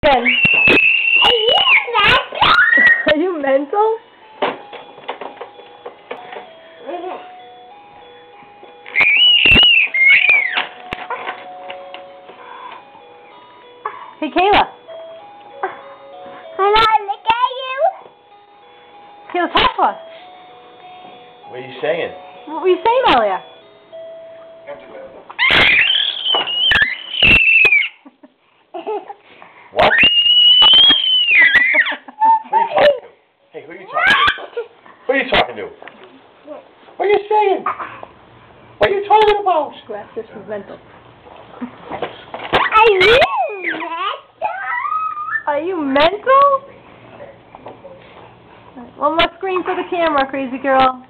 Are you mental? Hey, Kayla. Can I look at you? Kayla, talk to us. What are you saying? What were you saying earlier? What? Who are you talking to? Hey, who are you talking to? Who are you talking to? What are you saying? What are you talking about? Glass system's mental. Are you mental? Are you mental? One more screen for the camera, crazy girl.